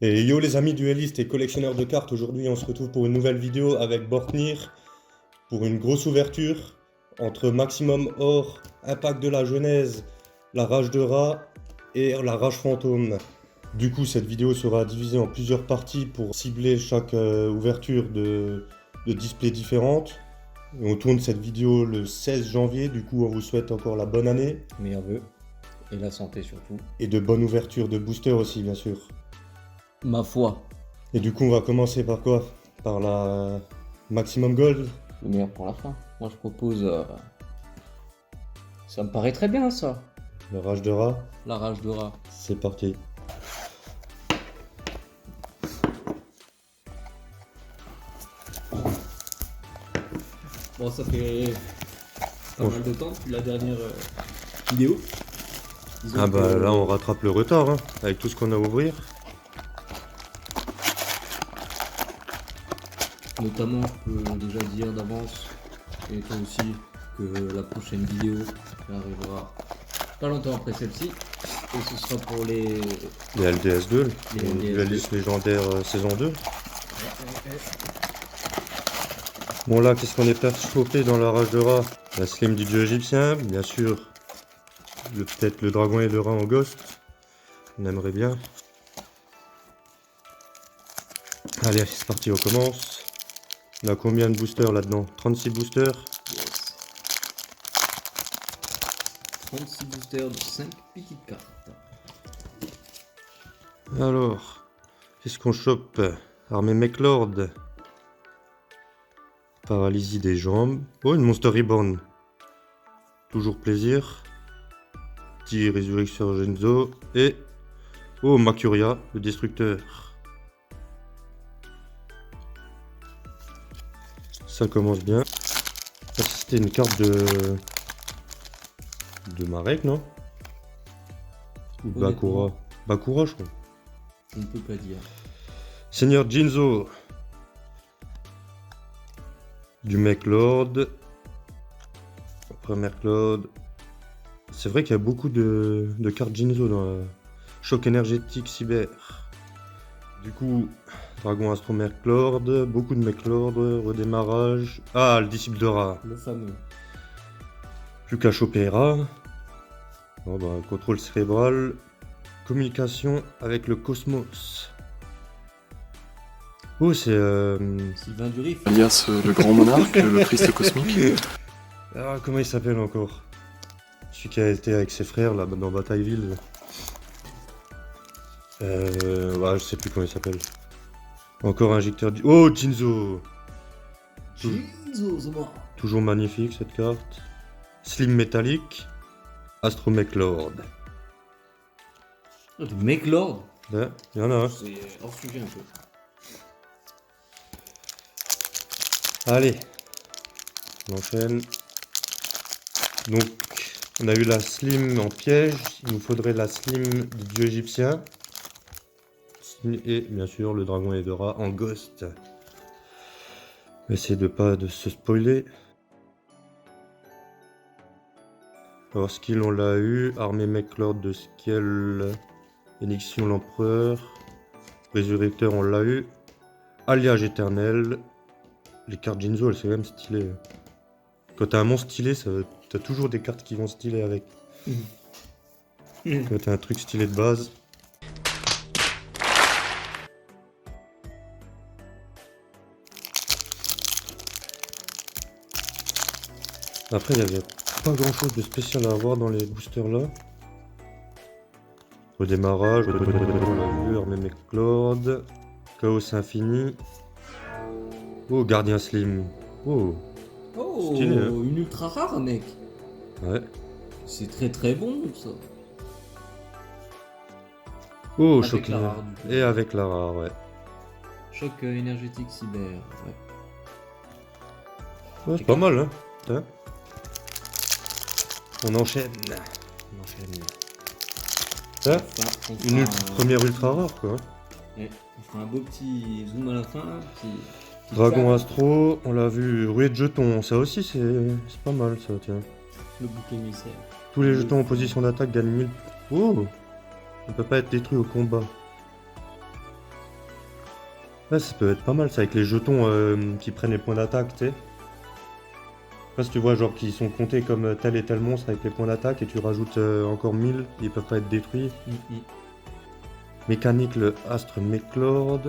Et yo les amis duellistes et collectionneurs de cartes, aujourd'hui on se retrouve pour une nouvelle vidéo avec Bortnir pour une grosse ouverture entre Maximum Or, Impact de la Genèse, la Rage de Rat et la Rage Fantôme. Du coup cette vidéo sera divisée en plusieurs parties pour cibler chaque ouverture de displays différentes. Et on tourne cette vidéo le 16 janvier, du coup on vous souhaite encore la bonne année Meilleurs vœux et la santé surtout. et de bonnes ouvertures de boosters aussi bien sûr. Ma foi, Et du coup, on va commencer par quoi? Par la Maximum Gold? le meilleur pour la fin. Moi je propose. Ça me paraît très bien ça. Le Rage de Rat? La rage de rat. C'est parti. Bon, ça fait pas Oh. mal de temps depuis la dernière vidéo. Disons Ah bah que, là, on rattrape le retard, hein, avec tout ce qu'on a à ouvrir. Notamment, je peux déjà dire d'avance, et toi aussi, que la prochaine vidéo arrivera pas longtemps après celle-ci. Et ce sera pour les. Les LDS2, Les les LDS2. duellistes légendaires saison 2. Bon là, qu'est-ce qu'on est fait choper dans la Rage de Rat? La Slim du dieu égyptien, bien sûr. Peut-être le dragon et le rat en ghost. On aimerait bien. Allez, c'est parti, on commence. On a combien de boosters là-dedans? 36 boosters. Yes. 36 boosters de 5 petites cartes. Alors, qu'est-ce qu'on chope? Armée Mechlord. Paralysie des jambes. Oh, une Monster Reborn. Toujours plaisir. Petit Résurrection Genzo. Et... oh, Macuria, le destructeur. Ça commence bien. Ça, c'était une carte de Marek, non? Ou de Bakura. Bakura, je crois. On ne peut pas dire. Seigneur Jinzo. Du Mechlord. Premier Claude. C'est vrai qu'il y a beaucoup de cartes Jinzo dans la choc énergétique cyber. Du coup, Dragon Astro Mechlord, beaucoup de Mechlord, redémarrage. Ah, le disciple de Ra. Le fameux. Plus qu'à choper Ra. Bon, bah, contrôle cérébral. Communication avec le cosmos. Oh, c'est. Sylvain Durif. Alias le grand monarque, le Christ cosmique. Ah, comment il s'appelle encore? Celui qui a été avec ses frères là dans Batailleville. Ouais, je sais plus comment il s'appelle. Encore injecteur du. Oh, Jinzo! Jinzo, c'est moi. Toujours magnifique cette carte. Slim métallique. Astro Mechlord. Le mec Lord. Ouais, il y en a un. C'est hors sujet un peu. Allez, on enchaîne. Donc, on a eu la Slim en piège. Il nous faudrait la Slim du dieu égyptien. Et bien sûr, le dragon et de rat en ghost. On va essayer de pas de se spoiler. Alors, skill, on l'a eu. Armée Mechlord de Skill. Énixion l'empereur. Résurrecteur, on l'a eu. Alliage éternel. Les cartes Jinzo, elles sont quand même stylées. Quand t'as un monstre stylé, t'as toujours des cartes qui vont stylé avec. Quand t'as un truc stylé de base. Après, il y avait pas grand chose de spécial à avoir dans les boosters là. Redémarrage, on l'a vu, Armée Mechlord. Chaos infini. Oh, Gardien Slim. Oh, Oh, Stylé, hein. une ultra rare, mec. ouais. C'est très très bon ça. Oh, Avec choc la éner- rare, du coup. Et avec la rare, ouais. Choc énergétique cyber. Ouais. Ouais, c'est pas mal, hein. Putain. On enchaîne. On enchaîne. Ça, Enfin, on une fera un- première ultra rare, quoi. Ouais, on fera un beau petit zoom à la fin. Qui Dragon claque. Astro, on l'a vu. Ruée de jetons, ça aussi, c'est pas mal, ça, tiens. Le bouc émissaire. Tous les jetons en position d'attaque gagnent 1000. Oh, on peut pas être détruit au combat. Ouais, ça peut être pas mal ça avec les jetons qui prennent les points d'attaque, tu sais. Je sais pas si tu vois, genre qui sont comptés comme tel et tel monstre avec les points d'attaque et tu rajoutes encore 1000, ils peuvent pas être détruits. Mécanique, le Astre Mechlord.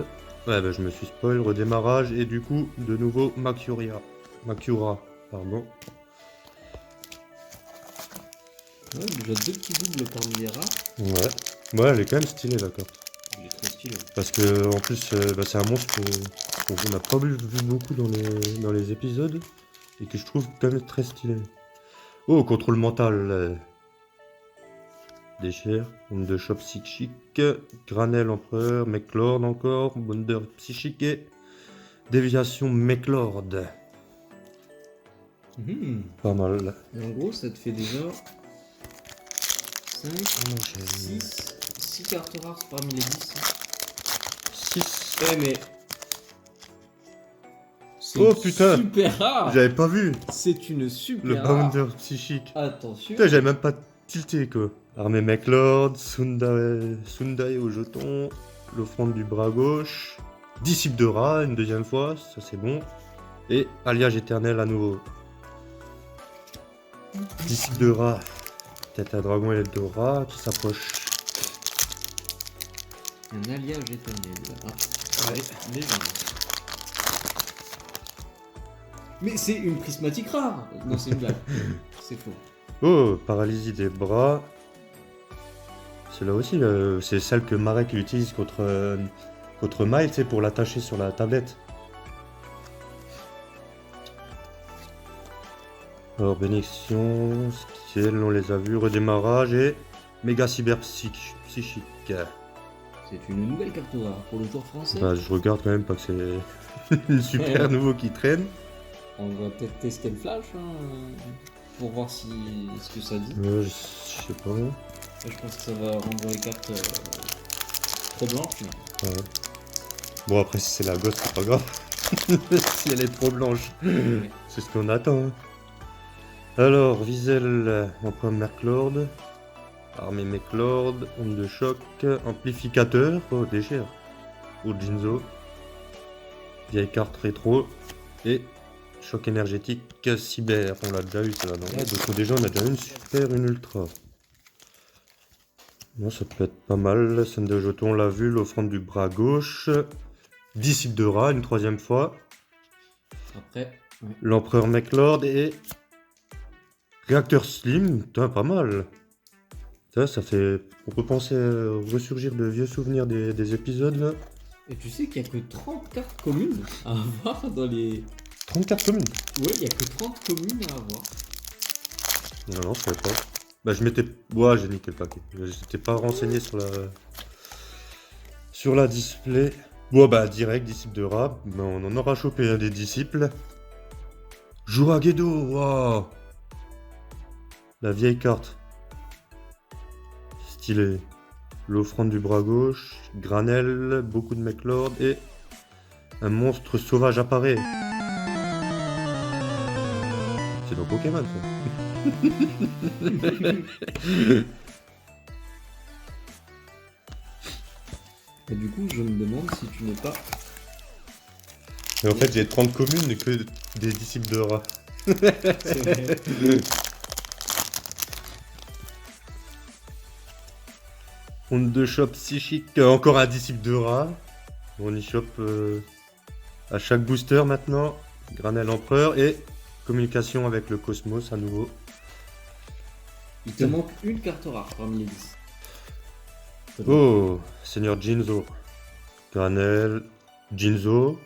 Ouais, bah je me suis spoil, redémarrage et du coup, de nouveau Makura, pardon. Ouais, déjà 2 petits doubles parmi les rares. Ouais, elle est quand même stylée la carte. Il est très stylé. Parce que en plus, bah, c'est un monstre qu'on n'a pas vu beaucoup dans les épisodes et que je trouve quand même très stylé. Oh, contrôle mental. Déchire, onde de choc psychique, Granel empereur, Mechlord encore, Bonder psychique et déviation Mechlord. Pas mal. Et en gros, ça te fait déjà 5, On enchaîne. 6 cartes rares parmi les 10. 6. Eh mais... C'est Oh putain, super rare. j'avais pas vu C'est une super le rare. Bounder psychique. Attention. Putain, j'avais même pas tilté quoi. Armée Mechlord, Sundae au jeton, l'offrande du bras gauche, disciple de rat une deuxième fois, ça c'est bon. Et alliage éternel à nouveau. Disciple de rat, tête à dragon et de rat qui s'approche. Un alliage éternel. Ah, ouais, légende. Mais c'est une prismatique rare. Non, c'est une blague. C'est faux. Oh, paralysie des bras. Celle-là aussi, c'est celle que Marek utilise contre Mai, tu sais, pour l'attacher sur la tablette. Alors, bénédiction, Skill, on les a vus, redémarrage et méga cyber psychique. C'est une nouvelle carte rare pour le joueur français. Bah, je regarde quand même pas que c'est une super nouveau qui traîne. On va peut-être tester le flash pour voir ce que ça dit. Je sais pas. Je pense que ça va rendre les cartes trop blanches. Mais... Ouais. Bon, après, si c'est la gosse, c'est pas grave. Si elle est trop blanche, c'est ce qu'on attend. Hein. Alors, Wiesel, empereur Mechlord, armée Mechlord, onde de choc, amplificateur, oh, déchire, ou Jinzo, vieille carte rétro, et choc énergétique cyber. On l'a déjà eu, ça, non? Ouais, donc déjà, on a déjà une super, une ultra. Non, ça peut être pas mal. Scène de jeton, on l'a vu, l'offrande du bras gauche, disciple de rat, une troisième fois. Après, ouais. L'empereur Mechlord et réacteur slim, putain, pas mal. Ça fait repenser, ressurgir de vieux souvenirs des épisodes là. Et tu sais qu'il n'y a que 30 cartes communes à avoir dans les... 34 communes. Ouais, il n'y a que 30 communes à avoir. Non, je savais pas. Bah, je m'étais... Ouais, j'ai niqué le paquet. J'étais pas renseigné sur la display. Bon, bah, direct, disciple de rat. Bah, on en aura chopé un des disciples. Jouragedo, waouh. La vieille carte. Stylé. L'offrande du bras gauche. Granel, beaucoup de Mechlord et un monstre sauvage apparaît. C'est dans Pokémon, ça. Et du coup, je me demande si tu n'es pas... Et en fait, j'ai 30 communes et que des disciples de rat. C'est vrai. Onde de choc psychique, encore un disciple de rat. On y chope à chaque booster maintenant. Granel empereur et communication avec le cosmos à nouveau. Il te manque une carte rare parmi les 10. Oh, Seigneur Jinzo. Granel, Jinzo.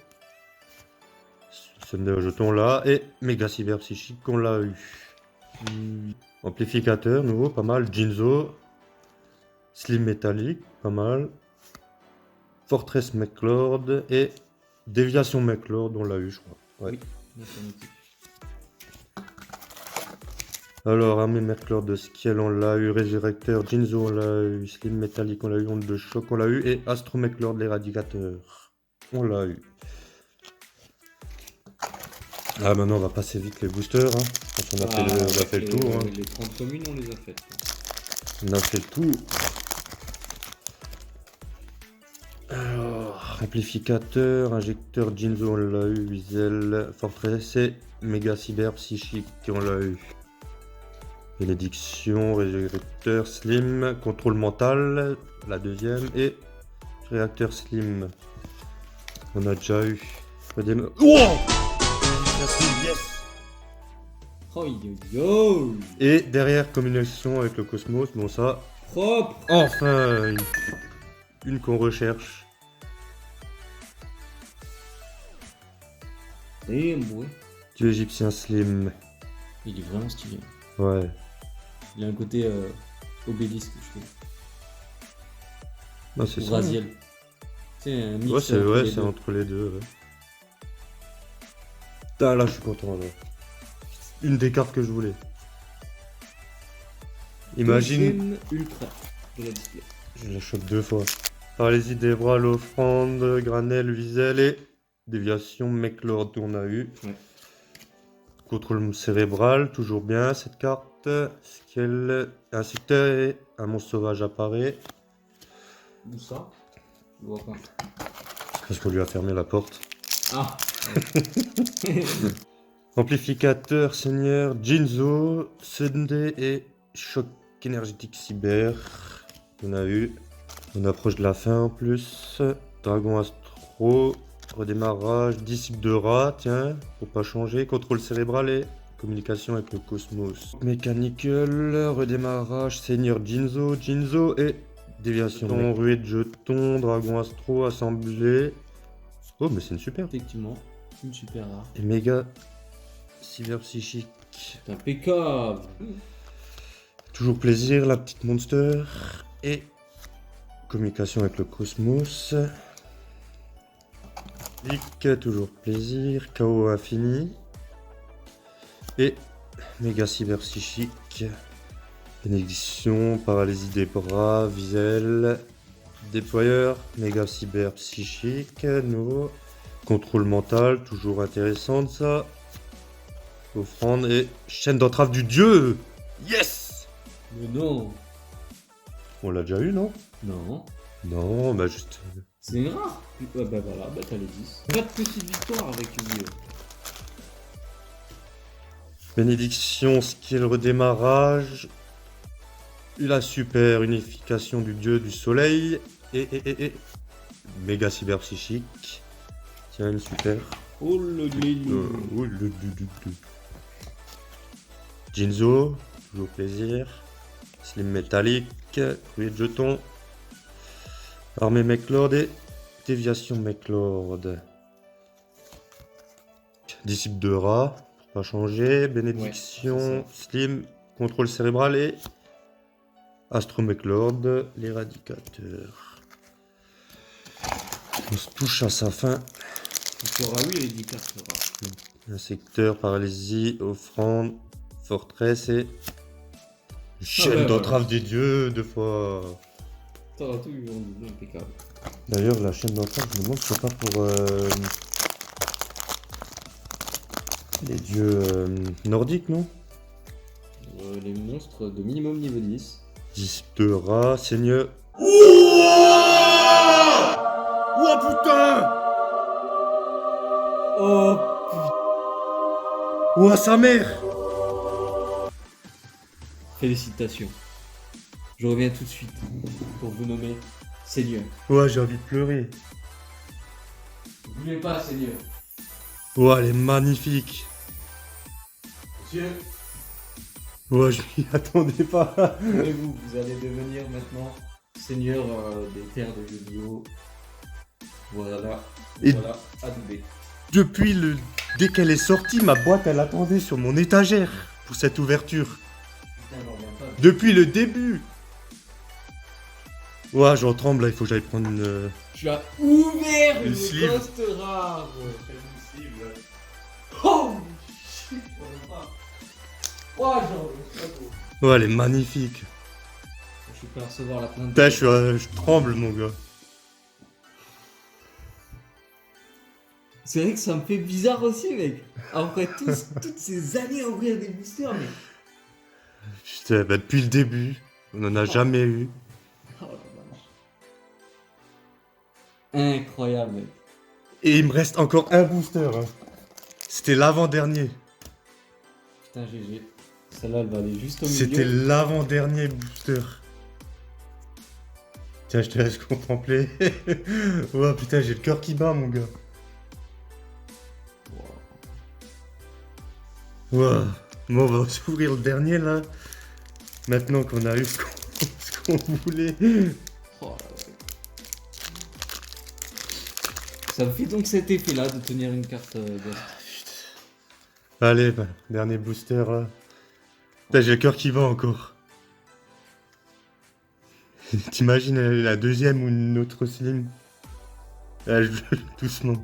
Ce jeton là. Et méga cyber psychique qu'on l'a eu. Amplificateur nouveau, pas mal. Jinzo. Slim métallique, pas mal. Fortress Mechlord et déviation Mechlord, on l'a eu, je crois. Ouais. Oui, affirmatif. Alors, armée Mechlord de Skiel, on l'a eu. Résurrecteur, Jinzo, on l'a eu. Slim métallique, on l'a eu. Onde de choc, on l'a eu. Et Astro Mechlord, l'éradicateur, on l'a eu. Ah, maintenant, on va passer vite les boosters. Hein. On a fait le tour. Hein. Les 30 communes, on les a faites. On a fait le tour. Alors... Amplificateur, injecteur Jinzo, on l'a eu. Wiesel, Fortress et Méga Cyber Psychique, on l'a eu. Bénédiction, résurrecteur Slim, contrôle mental, la deuxième. Et réacteur Slim, on a déjà eu. Oh, yes. Oh yo yo. Et derrière, combinaison avec le Cosmos, bon ça, Propre. enfin une qu'on recherche. Et ouais. Dieu égyptien Slim, Il est vraiment stylé. ouais. Il a un côté obélisque, je trouve. Non, c'est Ou ça. Raziel. C'est un mix. Ouais, c'est entre ouais, les c'est deux. entre les deux. Ouais. Putain, là, je suis content. Là. Une des cartes que je voulais. Imagine, Deuxième ultra de la display. je la chope 2 fois. Paralysie des bras, l'offrande, granel, visel et déviation Mechlord qu'on a eu. Ouais. Contrôle cérébral, toujours bien cette carte. Skill, un secteur et un monstre sauvage apparaît. Où ça? Je vois pas. Parce qu'on lui a fermé la porte. Ah. Amplificateur, seigneur, Jinzo, Sunday et choc énergétique cyber. On a eu. On approche de la fin en plus. Dragon astro, redémarrage, disciple de rat, tiens, faut pas changer. Contrôle cérébral et communication avec le cosmos. Mechanical, redémarrage, seigneur Jinzo, Jinzo et déviation. Jeton, ruée de jetons, dragon astro, assemblée. Oh, mais c'est une super. Effectivement, une super rare. Et méga cyber psychique. C'est impeccable. Toujours plaisir, la petite monster. Et communication avec le cosmos. Lick, toujours plaisir. Chaos infini. Et méga cyber psychique. Bénédiction, paralysie des bras, visel. Déployeur, méga cyber psychique. Nouveau. Contrôle mental, toujours intéressante ça. Offrande et chaîne d'entrave du dieu. Yes! Mais non. On l'a déjà eu, non? Non. Non, bah juste. C'est une rare. Ouais, bah voilà, bah t'as les 10. 4 petites victoires avec Yu-Gi-Oh! Bénédiction, skill redémarrage. La super unification du dieu du soleil. Et. Méga cyber psychique. Tiens, une super. Oh le Jinzo, toujours plaisir. Slim métallique. Ruée de jetons. Armée Mechlord et déviation Mechlord. Disciple de rat, pour pas changer. Bénédiction, Ouais, Slim, contrôle cérébral et Astro Mechlord, l'éradicateur. On se touche à sa fin. Il aura eu les 10 cartes rares. Un secteur, paralysie, offrande, forteresse et chaîne ouais, d'entrave des dieux, 2 fois. T'auras tout eu en double, impeccable. D'ailleurs, la chaîne d'entrave, je me demande si c'est pas pour les dieux nordiques, non? Les monstres de minimum niveau 10. Disciple de rat, seigneur. Oh putain! Oh Oh sa mère! félicitations. Je reviens tout de suite pour vous nommer Seigneur. Ouais, j'ai envie de pleurer. N'oubliez pas Seigneur. Ouais, elle est magnifique. Monsieur, Ouais, je m'y attendais pas. et vous allez devenir maintenant Seigneur des terres de Yu-Gi-Oh! Voilà. Et- Voilà, adoubé. Dès qu'elle est sortie, ma boîte, elle attendait sur mon étagère pour cette ouverture. Putain, j'en reviens pas. Depuis le début. Ouais, j'en tremble, là, il faut que j'aille prendre une... Tu as ouvert Une une sleeve. ghost rare. Oh shit, j'en reviens pas. Oh, j'en reviens pas. Ouais, elle est magnifique. Je suis prêt à recevoir la plainte. Putain, je tremble, mon gars. C'est vrai que ça me fait bizarre aussi, mec. Après toutes ces années à ouvrir des boosters, mais. Putain, bah, depuis le début, on en a jamais eu. Oh la vache. Incroyable, mec. Et il me reste encore un booster. Hein. C'était l'avant-dernier. Putain, GG. Celle-là, elle va aller juste au milieu. C'était l'avant-dernier booster. Tiens, je te laisse contempler. Oh putain, j'ai le cœur qui bat, mon gars. Wow. Bon, on va s'ouvrir le dernier là. Maintenant qu'on a eu ce qu'on voulait. Oh, là, ouais. Ça fait donc cet effet-là de tenir une carte Ghost. Allez, bah, dernier booster. Putain, j'ai le cœur qui bat encore. T'imagines la deuxième ou une autre slim. Doucement.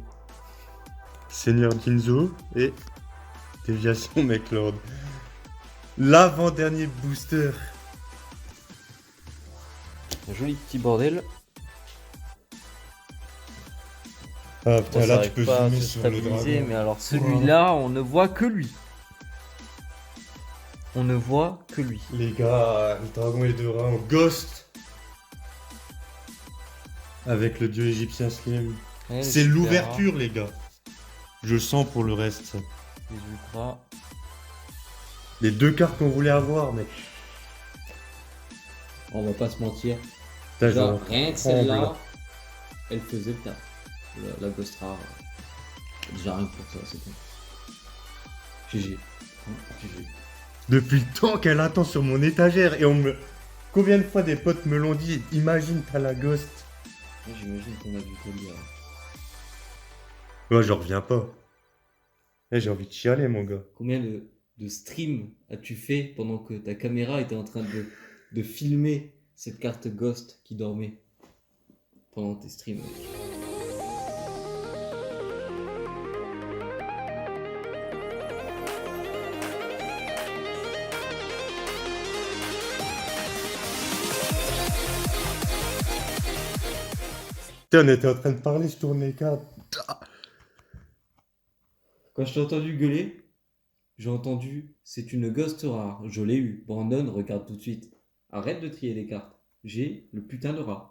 Seigneur Jinzo et déviation McLord. L'avant-dernier booster. Un joli petit bordel. Ah putain, Bon, ça là tu arrive peux pas à zoomer se sur le stabiliser, dragon. mais alors celui-là, on ne voit que lui. On ne voit que lui. Les gars, le dragon et deux rats en ghost. Avec le dieu égyptien Slim. Ouais, le C'est super l'ouverture, les gars. Je sens pour le reste. rat, Les ultras. Les deux cartes qu'on voulait avoir, mec. On va pas se mentir. Putain, Déjà, genre, rien que celle-là, elle faisait le taf. La Ghost Rare. Déjà rien que pour ça, c'est bon. GG. GG. Depuis le temps qu'elle attend sur mon étagère et on me... Combien de fois des potes me l'ont dit, imagine t'as la ghost. Moi, j'imagine qu'on a dû te le dire. Ouais, j'en reviens pas. J'ai envie de chialer, mon gars. Combien de streams as-tu fait pendant que ta caméra était en train de filmer cette carte Ghost qui dormait pendant tes streams? Putain, on était en train de parler, je tourne les cartes. Quand je t'ai entendu gueuler, j'ai entendu c'est une Ghost rare. Je l'ai eu. Brandon, regarde tout de suite. Arrête de trier les cartes. J'ai le putain de rat.